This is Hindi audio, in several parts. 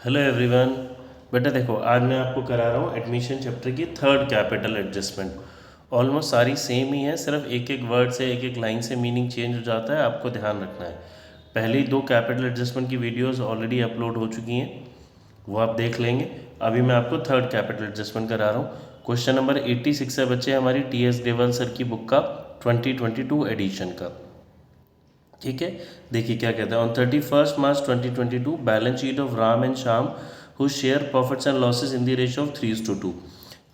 Hello everyone. बेटा देखो, आज मैं आपको करा रहा हूँ एडमिशन चैप्टर की थर्ड कैपिटल एडजस्टमेंट। ऑलमोस्ट सारी सेम ही है, सिर्फ एक एक वर्ड से एक एक लाइन से मीनिंग चेंज हो जाता है, आपको ध्यान रखना है। पहली दो कैपिटल एडजस्टमेंट की वीडियोस ऑलरेडी अपलोड हो चुकी हैं, वो आप देख लेंगे। अभी मैं आपको थर्ड कैपिटल एडजस्टमेंट करा रहा हूँ। क्वेश्चन नंबर 86 है बच्चे, हमारी टी.एस. ग्रेवाल सर की बुक का 2022 एडिशन का। ठीक है, देखिए क्या कहता है। On 31 March 2022 balance sheet of Ram and Shyam who share profits and losses in the ratio of 3:2।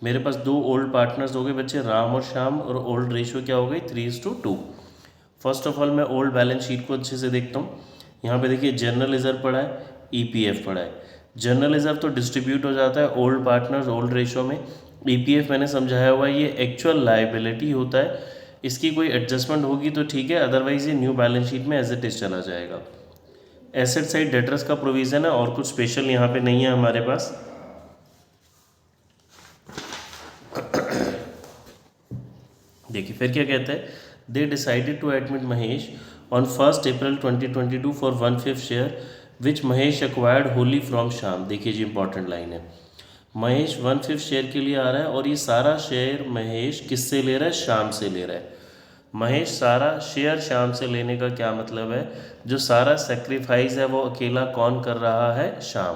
मेरे पास दो ओल्ड पार्टनर्स हो गए बच्चे, राम और श्याम, और ओल्ड रेशियो क्या हो गई 3:2। फर्स्ट ऑफ ऑल मैं ओल्ड बैलेंस शीट को अच्छे से देखता हूँ। यहाँ पे देखिए जनरल रिजर्व पड़ा है, ईपीएफ पड़ा है। जनरल रिजर्व तो डिस्ट्रीब्यूट हो जाता है ओल्ड पार्टनर्स ओल्ड रेशियो में। ईपीएफ मैंने समझाया हुआ है, ये एक्चुअल लाइबिलिटी होता है। इसकी कोई एडजस्टमेंट होगी तो ठीक है, अदरवाइज ये न्यू बैलेंस शीट में एज इट इज चला जाएगा। एसेट साइड डेटर्स का प्रोविजन है, और कुछ स्पेशल यहाँ पे नहीं है हमारे पास। देखिए फिर क्या कहता है। They decided to admit Mahesh on 1 April 2022 for 1/5 share which Mahesh acquired wholly from Shyam. देखिए जी, इंपॉर्टेंट लाइन है। महेश 1/5 शेयर के लिए आ रहा है, और ये सारा शेयर महेश किससे ले रहा है? श्याम से ले रहा है। महेश सारा शेयर श्याम से लेने का क्या मतलब है? जो सारा सेक्रीफाइस है वो अकेला कौन कर रहा है? श्याम।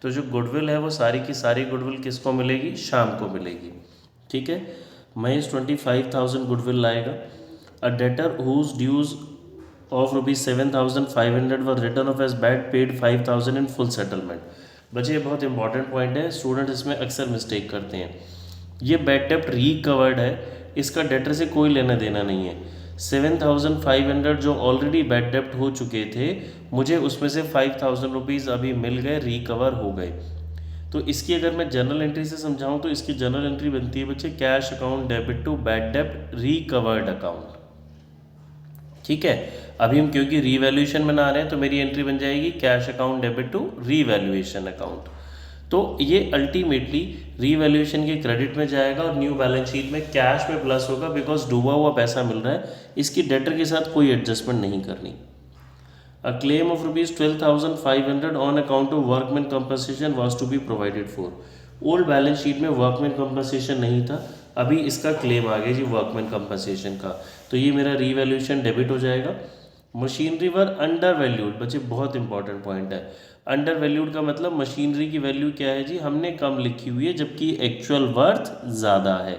तो जो गुडविल है वो सारी की सारी गुडविल किसको मिलेगी? श्याम को मिलेगी। ठीक है, महेश 25,000 गुडविल लाएगा। A debtor whose dues of ₹7,500 were return off as bad paid 5,000 in full settlement. बच्चे ये बहुत इंपॉर्टेंट पॉइंट है, स्टूडेंट इसमें अक्सर मिस्टेक करते हैं। ये बैड डेप्ट रिकवर्ड है, इसका डेटर से कोई लेना देना नहीं है। 7,500 जो ऑलरेडी बैड डेप्ट हो चुके थे, मुझे उसमें से 5,000 रुपीज़ अभी मिल गए, रिकवर हो गए। तो इसकी अगर मैं जनरल एंट्री से समझाऊं तो इसकी जनरल एंट्री बनती है बच्चे, cash account debit to bad डेप्ट रिकवर्ड अकाउंट। ठीक है, अभी हम क्योंकि रीवैल्यूएशन बना रहे हैं तो मेरी एंट्री बन जाएगी cash account debit to revaluation account. तो ये अल्टीमेटली रीवैल्यूएशन के क्रेडिट में जाएगा और न्यू बैलेंस शीट में कैश में प्लस होगा, बिकॉज डूबा हुआ पैसा मिल रहा है। इसकी डेटर के साथ कोई एडजस्टमेंट नहीं करनी। A claim of ₹12,500 on account of workman compensation was to be provided for. Old balance sheet में वर्कमैन कंपनसेशन नहीं था, अभी इसका क्लेम आ गया जी वर्कमैन कंपनसेशन का, तो ये मेरा रीवैल्यूएशन डेबिट हो जाएगा। मशीनरी वर अंडर वैल्यूड। बच्चे बहुत इंपॉर्टेंट पॉइंट है। अंडर वैल्यूड का मतलब मशीनरी की वैल्यू क्या है जी? हमने कम लिखी हुई है जबकि एक्चुअल वर्थ ज़्यादा है।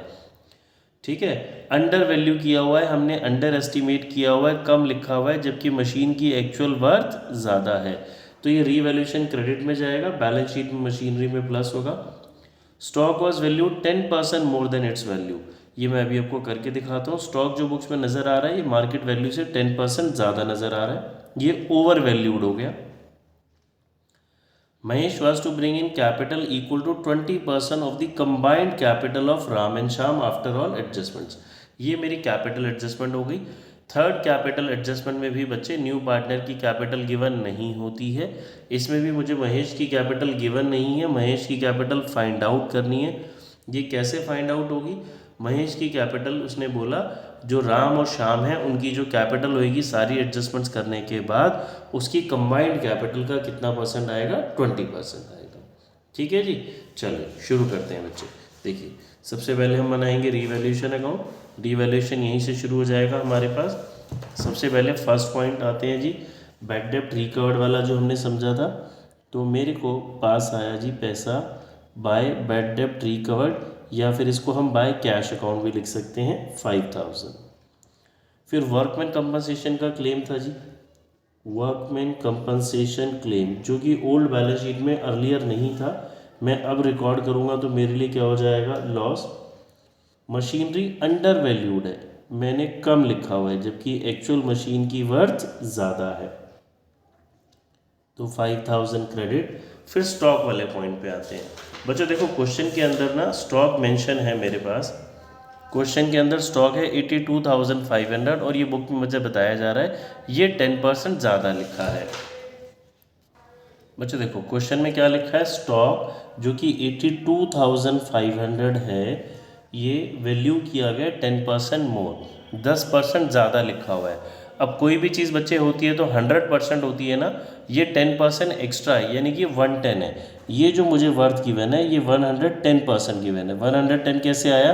ठीक है, अंडर वैल्यू किया हुआ है हमने, अंडर एस्टिमेट किया हुआ है, कम लिखा हुआ है, जबकि मशीन की एक्चुअल वर्थ ज़्यादा है। तो ये रीवैल्यूएशन क्रेडिट में जाएगा, बैलेंस शीट में मशीनरी में प्लस होगा। Stock was valued 10% more than it's value. ये मैं अभी आपको करके दिखाता हूँ। स्टॉक जो बुक्स में नज़र आ रहा है ये मार्केट वैल्यू से 10% ज़्यादा नज़र आ रहा है, ये ओवर वैल्यूड हो गया। Mahesh was to bring in capital equal to 20% of the combined capital of Ram and Shyam after all adjustments। ये मेरी कैपिटल एडजस्टमेंट हो गई। थर्ड कैपिटल एडजस्टमेंट में भी बच्चे न्यू पार्टनर की कैपिटल गिवन नहीं होती है, इसमें भी मुझे महेश की कैपिटल गिवन नहीं है, महेश की कैपिटल फाइंड आउट करनी है। ये कैसे फाइंड आउट होगी? महेश की कैपिटल उसने बोला जो राम और श्याम है उनकी जो कैपिटल होगी सारी एडजस्टमेंट्स करने के बाद उसकी कंबाइंड कैपिटल का कितना परसेंट आएगा? 20% आएगा। ठीक है जी, चलो शुरू करते हैं बच्चे। देखिए सबसे पहले हम बनाएंगे रीवैल्यूएशन अकाउंट। रीवैल्यूएशन यहीं से शुरू हो जाएगा हमारे पास। सबसे पहले फर्स्ट पॉइंट आते हैं जी, बैड डेप्ट रिकवर्ड वाला जो हमने समझा था। तो मेरे को पास आया जी पैसा बाय बैड डेप्ट रिकवर्ड, या फिर इसको हम बाय कैश अकाउंट भी लिख सकते हैं 5,000। फिर वर्कमैन कंपनसेशन का क्लेम था जी, वर्कमैन कंपनसेशन क्लेम जो कि ओल्ड बैलेंस शीट में अर्लियर नहीं था, मैं अब रिकॉर्ड करूंगा तो मेरे लिए क्या हो जाएगा? लॉस। मशीनरी अंडर वैल्यूड है, मैंने कम लिखा हुआ है जबकि एक्चुअल मशीन की वर्थ ज़्यादा है, तो 5,000 क्रेडिट। फिर स्टॉक वाले पॉइंट पे आते हैं बच्चों। देखो क्वेश्चन के अंदर ना स्टॉक मेंशन है मेरे पास, क्वेश्चन के अंदर स्टॉक है 82,500 और ये बुक में मुझे बताया जा रहा है ये 10% ज़्यादा लिखा है। बच्चों देखो क्वेश्चन में क्या लिखा है, स्टॉक जो कि 82,500 है ये वैल्यू किया गया 10% मोर, 10% ज़्यादा लिखा हुआ है। अब कोई भी चीज़ बच्चे होती है तो 100% होती है ना, ये 10% एक्स्ट्रा है, यानी कि 110 है। ये जो मुझे वर्थ गिवन है ये 110% गिवन है। 110 कैसे आया?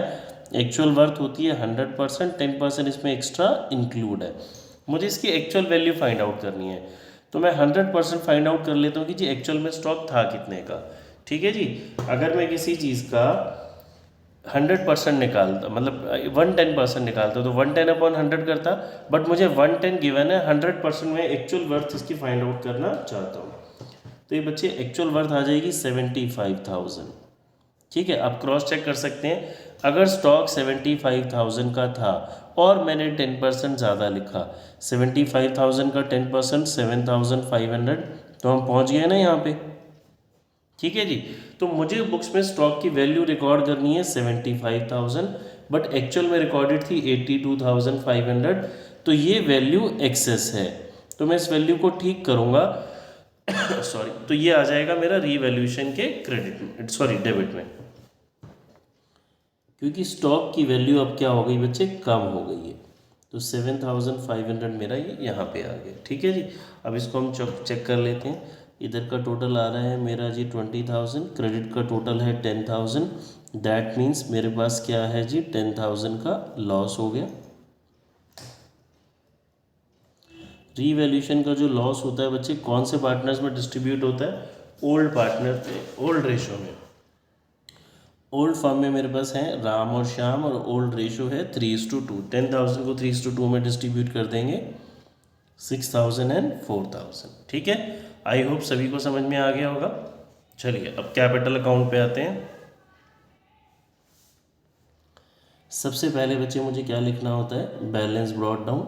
एक्चुअल वर्थ होती है 100%, 10% इसमें एक्स्ट्रा इंक्लूड है। मुझे इसकी एक्चुअल वैल्यू फाइंड आउट करनी है, तो मैं 100% फाइंड आउट कर लेता हूँ कि जी एक्चुअल में स्टॉक था कितने का। ठीक है जी। अगर मैं किसी चीज़ का 100% निकालता, मतलब 110% निकालता, तो 110/100 करता, बट मुझे 110 गिवन है, 100% में एक्चुअल वर्थ इसकी फाइंड आउट करना चाहता हूँ। तो ये बच्चे एक्चुअल वर्थ आ जाएगी 75,000। ठीक है, आप क्रॉस चेक कर सकते हैं। अगर स्टॉक 75,000 का था और मैंने 10% ज़्यादा लिखा, 75,000 का 10% 7,500, तो हम पहुँच गए ना यहाँ पे। ठीक है जी। तो मुझे बुक्स में स्टॉक की वैल्यू रिकॉर्ड करनी है 75,000, बट एक्चुअल में रिकॉर्डेड थी 82,500, तो ये वैल्यू एक्सेस है, तो मैं इस वैल्यू को ठीक करूँगा सॉरी, तो ये आ जाएगा मेरा रीवैल्यूएशन के क्रेडिट में, सॉरी डेबिट में, क्योंकि स्टॉक की वैल्यू अब क्या हो गई बच्चे, कम हो गई है। तो 7,500 मेरा ये यहाँ पे आ गया। ठीक है जी। अब इसको हम चेक कर लेते हैं। इधर का टोटल आ रहा है मेरा जी 20,000, क्रेडिट का टोटल है 10,000, दैट मीन्स मेरे पास क्या है जी 10,000 का लॉस हो गया। रीवैल्यूएशन का जो लॉस होता है बच्चे कौन से पार्टनर्स में डिस्ट्रीब्यूट होता है? ओल्ड पार्टनर में, ओल्ड रेशो में। ओल्ड फॉर्म में मेरे पास हैं राम और श्याम, और ओल्ड रेशो है 3:2। 10,000 को 3:2 में डिस्ट्रीब्यूट कर देंगे 6,000 एंड 4,000। ठीक है, आई होप सभी को समझ में आ गया होगा। चलिए अब कैपिटल अकाउंट पे आते हैं। सबसे पहले बच्चे मुझे क्या लिखना होता है? Balance brought down.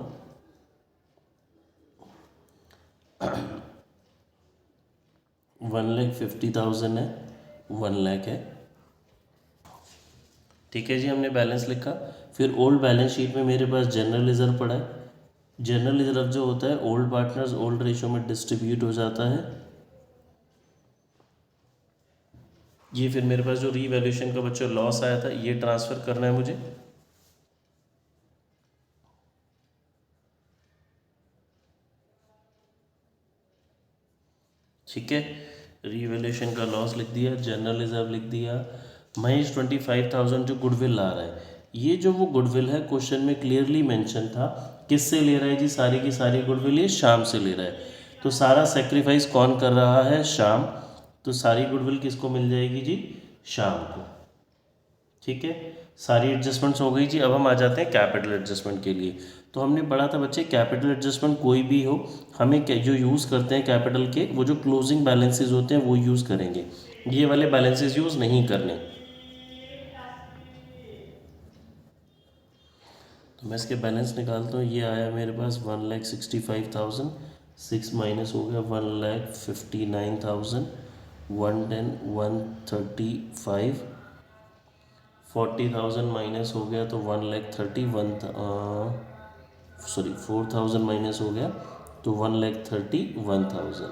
1,50,000 है, 1,00,000 है। ठीक है जी, हमने बैलेंस लिखा। फिर ओल्ड बैलेंस शीट में मेरे पास जनरल रिजर्व पड़ा है। जनरल रिजर्व जो होता है ओल्ड पार्टनर्स ओल्ड रेशो में डिस्ट्रीब्यूट हो जाता है। ये फिर मेरे पास जो रीवैल्यूएशन का बच्चों लॉस आया था ये ट्रांसफ़र करना है मुझे। ठीक है, रीवैल्यूएशन का लॉस लिख दिया, जनरल रिजर्व लिख दिया। महेश 25,000 जो गुडविल ला रहा है, ये जो वो गुडविल है क्वेश्चन में क्लियरली मेंशन था, किससे ले रहा है जी? सारी की सारी गुडविल ये श्याम से ले रहा है। तो सारा सेक्रीफाइस कौन कर रहा है? श्याम। तो सारी गुडविल किसको मिल जाएगी जी? श्याम को। ठीक है, सारी एडजस्टमेंट्स हो गई जी। अब हम आ जाते हैं कैपिटल एडजस्टमेंट के लिए। तो हमने पढ़ा था बच्चे कैपिटल एडजस्टमेंट कोई भी हो, हमें जो यूज़ करते हैं कैपिटल के, वो जो क्लोजिंग बैलेंसेज होते हैं वो यूज़ करेंगे, ये वाले बैलेंसेज यूज़ नहीं करने। तो मैं इसके बैलेंस निकालता हूँ। ये आया मेरे पास 1,65,000, 6 माइनस हो गया 1,59,000, 110, 135, 40,000 माइनस हो गया तो 1,31, सॉरी 4,000 माइनस हो गया तो 1,31,000।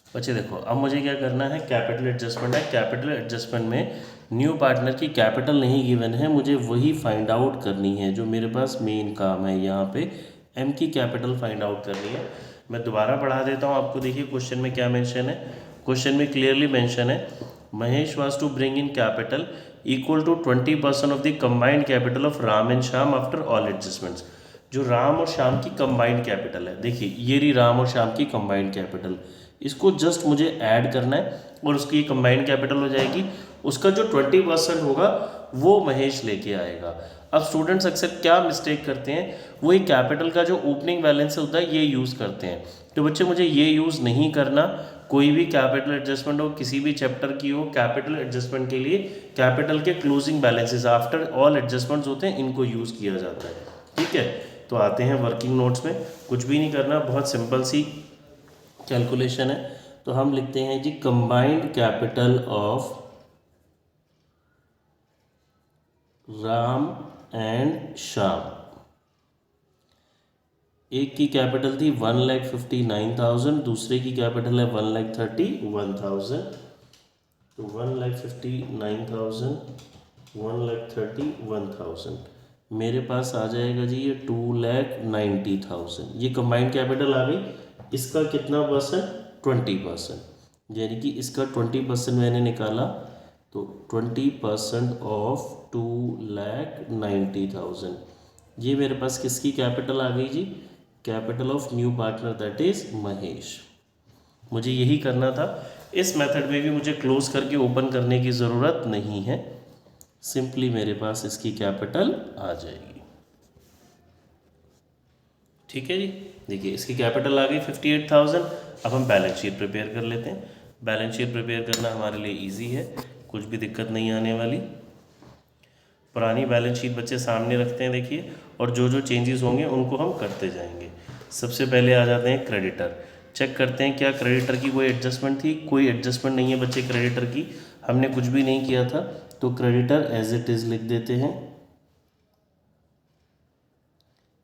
बच्चे देखो, अब मुझे क्या करना है? कैपिटल एडजस्टमेंट है। कैपिटल एडजस्टमेंट में न्यू पार्टनर की कैपिटल नहीं गिवन है, मुझे वही फाइंड आउट करनी है जो मेरे पास मेन काम है। यहाँ पे एम की कैपिटल फाइंड आउट करनी है। मैं दोबारा पढ़ा देता हूँ आपको। देखिए क्वेश्चन में क्या मेंशन है। क्वेश्चन में क्लियरली मेंशन है, Mahesh was to bring in capital equal to 20% of the combined capital of Ram and Shyam after all adjustments. जो राम और श्याम की कंबाइंड कैपिटल है, देखिए ये रही राम और श्याम की कंबाइंड कैपिटल, इसको जस्ट मुझे ऐड करना है और उसकी कंबाइंड कैपिटल हो जाएगी। उसका जो 20% होगा वो महेश लेके आएगा। अब स्टूडेंट्स अक्सर क्या मिस्टेक करते हैं, वो एक कैपिटल का जो ओपनिंग बैलेंस होता है ये यूज़ करते हैं। तो बच्चे मुझे ये यूज़ नहीं करना। कोई भी कैपिटल एडजस्टमेंट हो, किसी भी चैप्टर की हो, कैपिटल एडजस्टमेंट के लिए कैपिटल के closing balances after all adjustments होते हैं, इनको यूज़ किया जाता है। ठीक है, तो आते हैं वर्किंग नोट्स में। कुछ भी नहीं करना, बहुत सिंपल सी कैलकुलेशन है। तो हम लिखते हैं जी combined capital of Ram and Shyam. एक की कैपिटल थी 1,59,000, दूसरे की कैपिटल है 1,31,000। तो 1,59,000, 1,31,000, मेरे पास आ जाएगा जी ये 2,90,000, ये कंबाइंड कैपिटल आ गई। इसका कितना परसेंट? 20%, यानी कि इसका 20% मैंने निकाला, तो 20% ऑफ 2,90,000, ये मेरे पास किसकी कैपिटल आ गई जी? Capital of new partner, that is Mahesh. मुझे यही करना था। इस मेथड में भी मुझे क्लोज करके ओपन करने की ज़रूरत नहीं है, सिंपली मेरे पास इसकी कैपिटल आ जाएगी। ठीक है जी, देखिए इसकी कैपिटल आ गई 58,000। अब हम बैलेंस शीट प्रिपेयर कर लेते हैं। बैलेंस शीट प्रिपेयर करना हमारे लिए इजी है, कुछ भी दिक्कत नहीं आने वाली। पुरानी बैलेंस शीट बच्चे सामने रखते हैं, देखिए, और जो जो चेंजेस होंगे उनको हम करते जाएंगे। सबसे पहले आ जाते हैं क्रेडिटर। चेक करते हैं क्या क्रेडिटर की कोई एडजस्टमेंट थी। कोई एडजस्टमेंट नहीं है बच्चे क्रेडिटर की, हमने कुछ भी नहीं किया था, तो क्रेडिटर एज इट इज़ लिख देते हैं।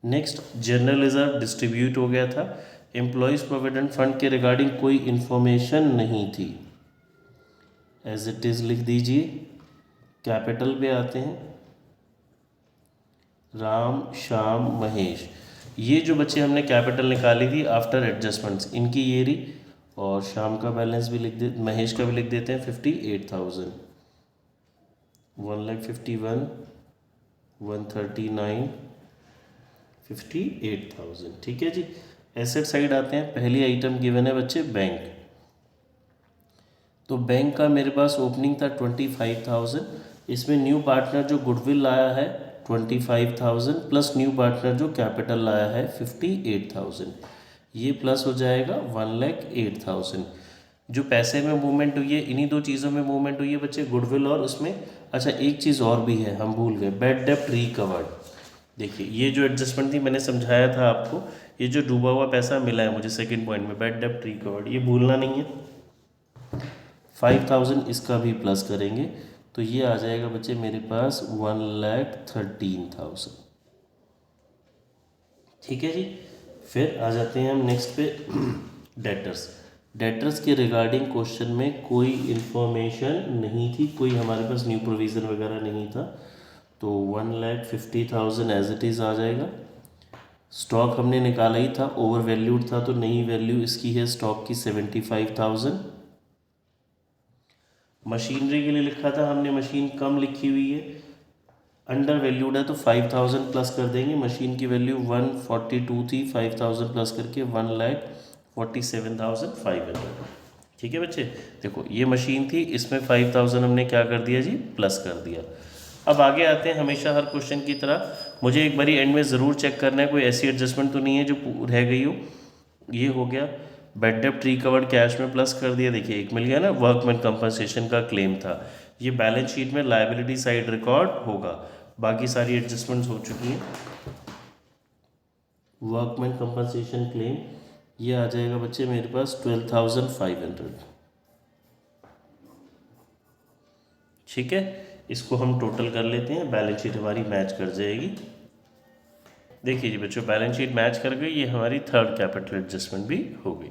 नेक्स्ट, जनरल रिजर्व डिस्ट्रीब्यूट हो गया था। एम्प्लॉयज़ प्रोविडेंट फंड के रिगार्डिंग कोई इन्फॉर्मेशन नहीं थी, एज इट इज़ लिख दीजिए। कैपिटल पे आते हैं, राम श्याम महेश, ये जो बच्चे हमने कैपिटल निकाली थी आफ्टर एडजस्टमेंट्स, इनकी ये रही। और श्याम का बैलेंस भी लिख दे, महेश का भी लिख देते हैं 58,000, 1,51,139, 58,000। ठीक है जी। एसेट साइड आते हैं, पहली आइटम गिवन है बच्चे बैंक। तो बैंक का मेरे पास ओपनिंग था 25,000, इसमें न्यू पार्टनर जो गुडविल लाया है 25,000 प्लस न्यू पार्टनर जो कैपिटल लाया है 58,000, ये प्लस हो जाएगा 1,08,000। जो पैसे में मूवमेंट हुई है, इन्हीं दो चीज़ों में मूवमेंट हुई है बच्चे, गुडविल और उसमें। अच्छा, एक चीज़ और भी है, हम भूल गए, बैड डेप्ट रिकवर्ड। देखिए ये जो एडजस्टमेंट थी मैंने समझाया था आपको, ये जो डूबा हुआ पैसा मिला है मुझे सेकंड पॉइंट में, बैड डेप्ट रिकवर्ड, ये भूलना नहीं है। 5,000 इसका भी प्लस करेंगे, तो ये आ जाएगा बच्चे मेरे पास 1,13,000। ठीक है जी। फिर आ जाते हैं हम नेक्स्ट पे, डेटर्स। डेटर्स के रिगार्डिंग क्वेश्चन में कोई इन्फॉर्मेशन नहीं थी, कोई हमारे पास न्यू प्रोविज़न वगैरह नहीं था, तो 1,50,000 एज इट इज़ आ जाएगा। स्टॉक हमने निकाला ही था, ओवर वैल्यूड था, तो नई वैल्यू इसकी है स्टॉक की 75,000। मशीनरी के लिए लिखा था हमने, मशीन कम लिखी हुई है, अंडर वैल्यूड है, तो 5,000 प्लस कर देंगे। मशीन की वैल्यू 142 थी, 5,000 प्लस करके 1,47,500। ठीक है बच्चे, देखो ये मशीन थी, इसमें 5,000 हमने क्या कर दिया जी, प्लस कर दिया। अब आगे आते हैं, हमेशा हर क्वेश्चन की तरह मुझे एक बारी एंड में ज़रूर चेक करना है कोई ऐसी एडजस्टमेंट तो नहीं है जो रह गई हो। ये हो गया, बैड डेप्ट रिकवर्ड कैश में प्लस कर दिया, देखिए एक मिल गया ना, वर्कमैन कंपनसेशन का क्लेम था, ये बैलेंस शीट में लायबिलिटी साइड रिकॉर्ड होगा। बाकी सारी एडजस्टमेंट्स हो चुकी हैं। वर्कमैन कंपनसेशन क्लेम ये आ जाएगा बच्चे मेरे पास 12,500। ठीक है, इसको हम टोटल कर लेते हैं, बैलेंस शीट हमारी मैच कर जाएगी। देखिए जी बच्चों, बैलेंस शीट मैच कर गई, ये हमारी थर्ड कैपिटल एडजस्टमेंट भी हो गई।